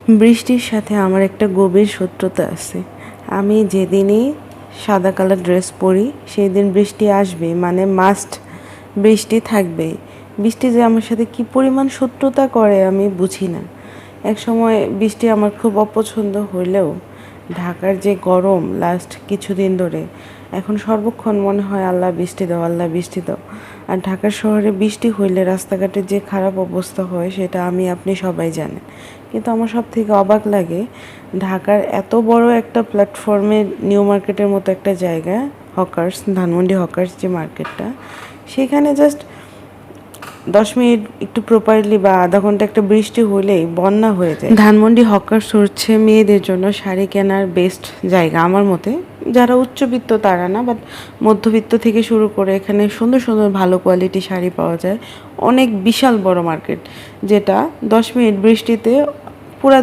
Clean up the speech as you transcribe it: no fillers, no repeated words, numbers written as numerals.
বৃষ্টির সাথে আমার একটা গভীর শত্রুতা আছে। আমি যেদিনই সাদা কালার ড্রেস পরি সেই দিন বৃষ্টি আসবে, মানে মাস্ট বৃষ্টি থাকবেই। বৃষ্টি যে আমার সাথে কি পরিমাণ শত্রুতা করে আমি বুঝি না। এক সময় বৃষ্টি আমার খুব অপছন্দ হইলেও ঢাকার যে গরম লাস্ট কিছুদিন ধরে, এখন সর্বক্ষণ মনে হয় আল্লাহ বৃষ্টি দাও, আল্লাহ বৃষ্টি দাও। আর ঢাকার শহরে বৃষ্টি হইলে রাস্তাঘাটে যে খারাপ অবস্থা হয় সেটা আমি আপনি সবাই জানেন। কিন্তু আমার সব থেকে অবাক লাগে, ঢাকার এত বড় একটা প্ল্যাটফর্মে নিউ মার্কেটের মতো একটা জায়গা, হকার্স, ধানমন্ডি হকার্স যে মার্কেটটা, সেখানে জাস্ট 10 মিনিট একটু প্রপারলি বা আধা ঘন্টা একটা বৃষ্টি হলেই বন্যা হয়ে যায়। ধানমন্ডি হকার্স হচ্ছে মেয়েদের জন্য শাড়ি কেনার বেস্ট জায়গা আমার মতে। যারা উচ্চবিত্ত তারা না, বাট মধ্যবিত্ত থেকে শুরু করে এখানে সুন্দর সুন্দর ভালো কোয়ালিটি শাড়ি পাওয়া যায়। অনেক বিশাল বড় মার্কেট, যেটা 10 মিনিট বৃষ্টিতে পুরা